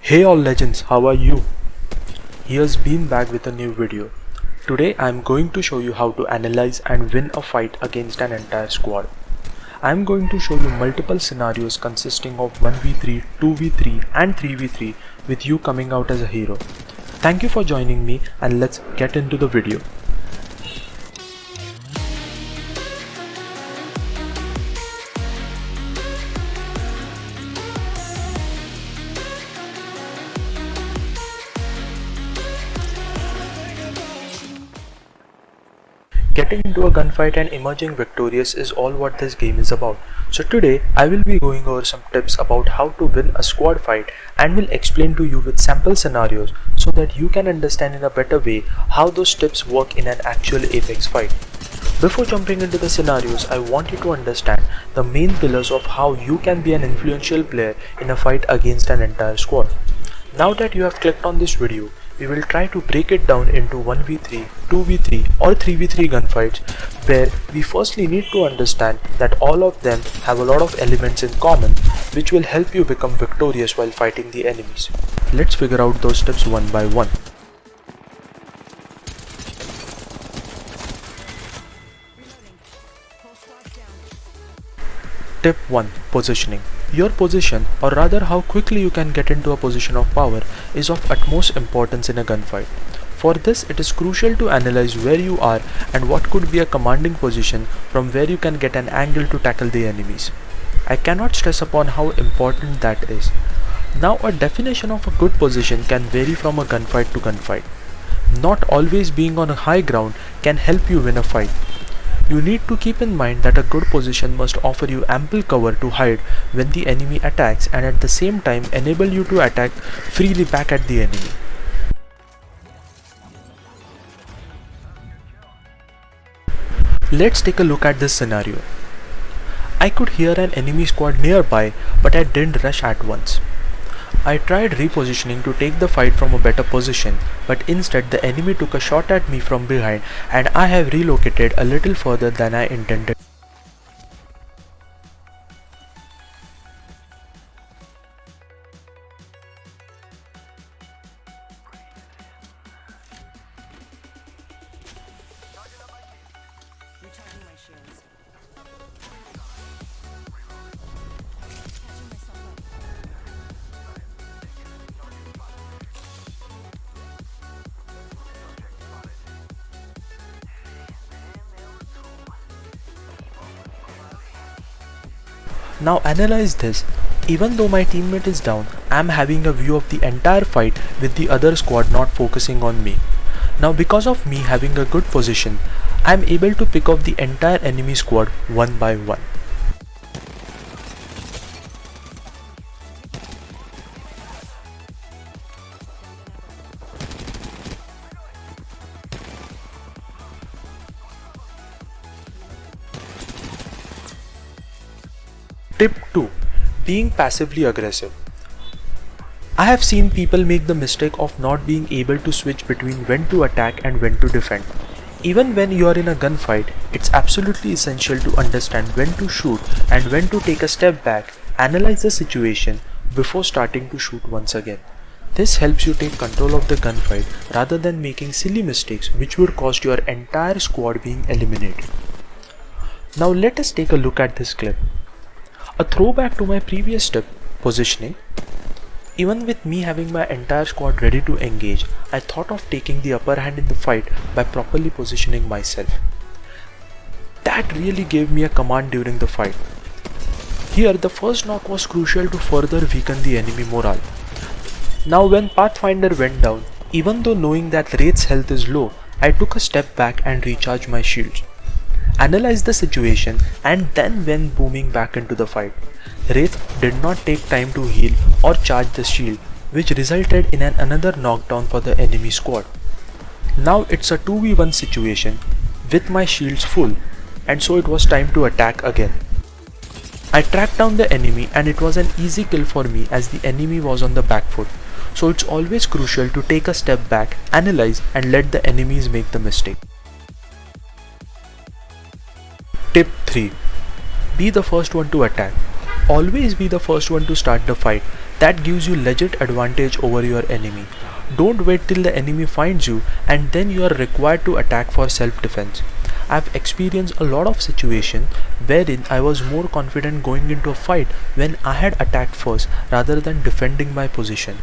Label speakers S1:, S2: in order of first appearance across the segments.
S1: Hey all legends, how are you? Here's Bean back with a new video. Today I'm going to show you how to analyze and win a fight against an entire squad. I'm going to show you multiple scenarios consisting of 1v3, 2v3 and 3v3 with you coming out as a hero. Thank you for joining me and let's get into the video. Getting into a gunfight and emerging victorious is all what this game is about. So today I will be going over some tips about how to win a squad fight and will explain to you with sample scenarios so that you can understand in a better way how those tips work in an actual Apex fight. Before jumping into the scenarios, I want you to understand the main pillars of how you can be an influential player in a fight against an entire squad. Now that you have clicked on this video, we will try to break it down into 1v3, 2v3 or 3v3 gunfights, where we firstly need to understand that all of them have a lot of elements in common which will help you become victorious while fighting the enemies. Let's figure out those tips one by one. Tip 1. Positioning. Your position, or rather how quickly you can get into a position of power, is of utmost importance in a gunfight. For this, it is crucial to analyze where you are and what could be a commanding position from where you can get an angle to tackle the enemies. I cannot stress upon how important that is. Now, a definition of a good position can vary from a gunfight to gunfight. Not always being on a high ground can help you win a fight. You need to keep in mind that a good position must offer you ample cover to hide when the enemy attacks and at the same time enable you to attack freely back at the enemy. Let's take a look at this scenario. I could hear an enemy squad nearby, but I didn't rush at once. I tried repositioning to take the fight from a better position, but instead the enemy took a shot at me from behind and I have relocated a little further than I intended. Now analyze this. Even though my teammate is down, I am having a view of the entire fight with the other squad not focusing on me. Now because of me having a good position, I am able to pick off the entire enemy squad one by one. Tip 2. Being passively aggressive. I have seen people make the mistake of not being able to switch between when to attack and when to defend. Even when you are in a gunfight, it's absolutely essential to understand when to shoot and when to take a step back, analyze the situation before starting to shoot once again. This helps you take control of the gunfight rather than making silly mistakes which would cost your entire squad being eliminated. Now let us take a look at this clip. A throwback to my previous tip, positioning. Even with me having my entire squad ready to engage, I thought of taking the upper hand in the fight by properly positioning myself. That really gave me a command during the fight. Here the first knock was crucial to further weaken the enemy morale. Now when Pathfinder went down, even though knowing that Wraith's health is low, I took a step back and recharged my shields. Analyzed the situation and then went booming back into the fight. Wraith did not take time to heal or charge the shield, which resulted in another knockdown for the enemy squad. Now it's a 2v1 situation with my shields full, and so it was time to attack again. I tracked down the enemy and it was an easy kill for me as the enemy was on the back foot. So it's always crucial to take a step back, analyze and let the enemies make the mistake. Tip 3. Be the first one to attack. Always be the first one to start the fight. That gives you legit advantage over your enemy. Don't wait till the enemy finds you and then you are required to attack for self-defense. I've experienced a lot of situations wherein I was more confident going into a fight when I had attacked first rather than defending my position.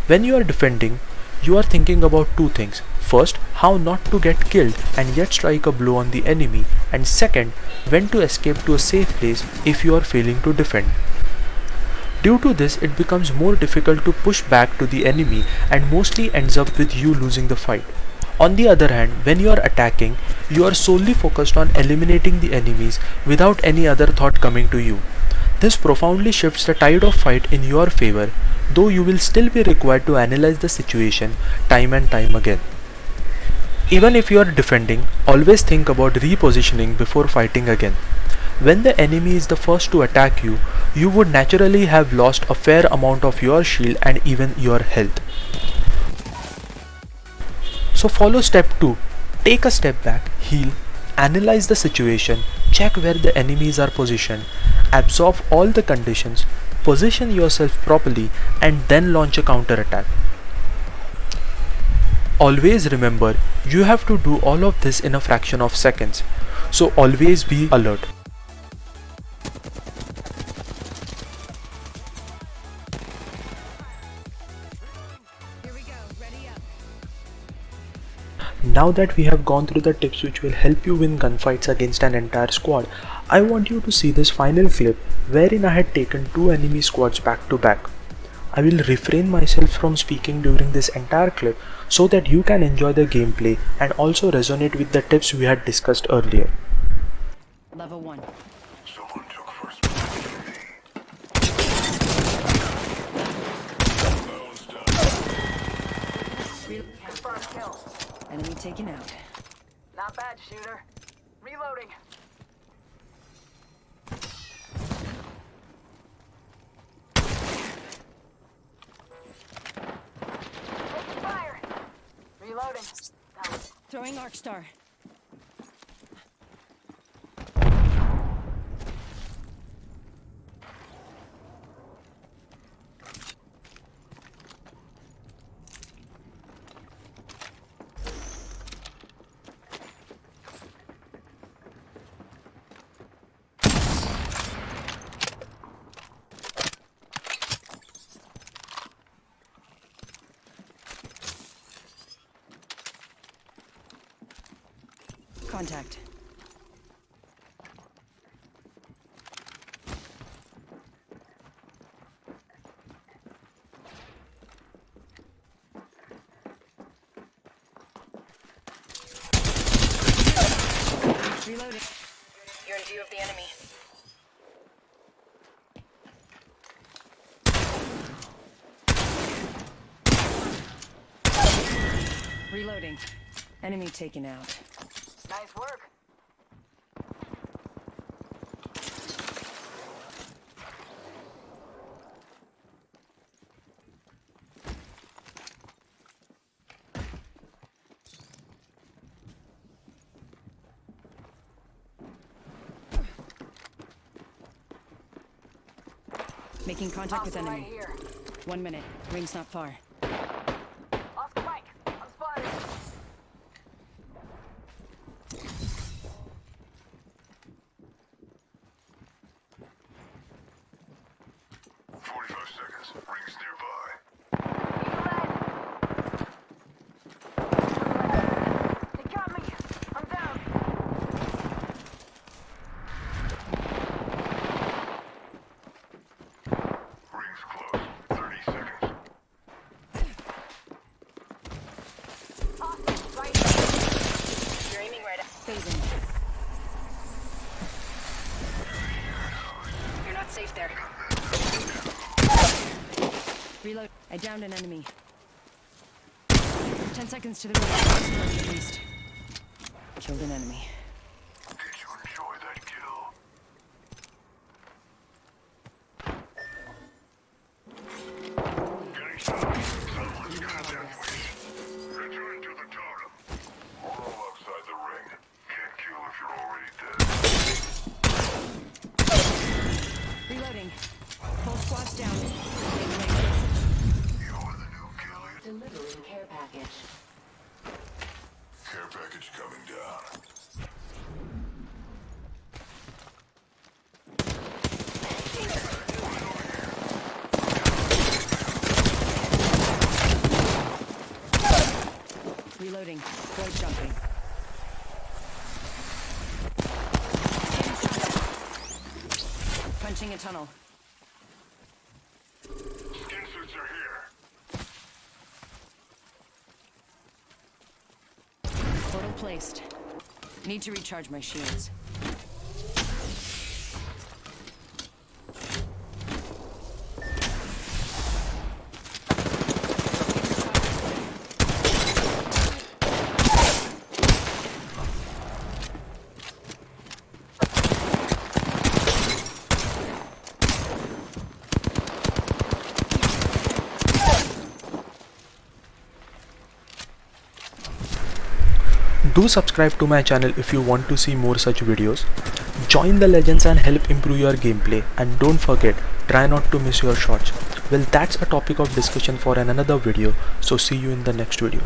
S1: When you are defending, you are thinking about two things. First, how not to get killed and yet strike a blow on the enemy, and second, when to escape to a safe place if you are failing to defend. Due to this, it becomes more difficult to push back to the enemy and mostly ends up with you losing the fight. On the other hand, when you are attacking, you are solely focused on eliminating the enemies without any other thought coming to you. This profoundly shifts the tide of fight in your favor, though you will still be required to analyze the situation time and time again. Even if you are defending, always think about repositioning before fighting again. When the enemy is the first to attack you, you would naturally have lost a fair amount of your shield and even your health. So follow step 2. Take a step back, heal, analyze the situation, check where the enemies are positioned, absorb all the conditions, position yourself properly and then launch a counter attack. Always remember, you have to do all of this in a fraction of seconds, so always be alert. Now that we have gone through the tips which will help you win gunfights against an entire squad, I want you to see this final clip wherein I had taken 2 enemy squads back to back. I will refrain myself from speaking during this entire clip so that you can enjoy the gameplay and also resonate with the tips we had discussed earlier.
S2: Level 1.
S3: Someone took first.
S2: Confirmed kill. Enemy taken out.
S4: Not bad, shooter. Reloading. Taking fire. Reloading.
S2: Throwing arc star. Contact. Reloading.
S4: You're in view of the enemy.
S2: Reloading. Enemy taken out.
S4: Nice work.
S2: Making contact with
S4: Hostile right
S2: enemy.
S4: here.
S2: 1 minute. Ring's not far.
S4: Off the mic. I'm spotted.
S3: Rings nearby.
S4: They got me. I'm down.
S3: Rings close. 30 seconds.
S4: Hostile right here. You're aiming right at.
S2: Phasing.
S4: You're not safe there.
S2: Reload. I downed an enemy. 10 seconds to the ring. At least. Killed an enemy.
S3: Did you enjoy that kill? Getting shot. Someone's got that way. Return to the totem. All outside the ring. Can't kill if you're already dead.
S2: Reloading. Void jumping. Punching a tunnel.
S3: Skin suits are here.
S2: Portal placed. Need to recharge my shields.
S1: Do subscribe to my channel if you want to see more such videos. Join the legends and help improve your gameplay, and don't forget, try not to miss your shots. Well, that's a topic of discussion for another video, so see you in the next video.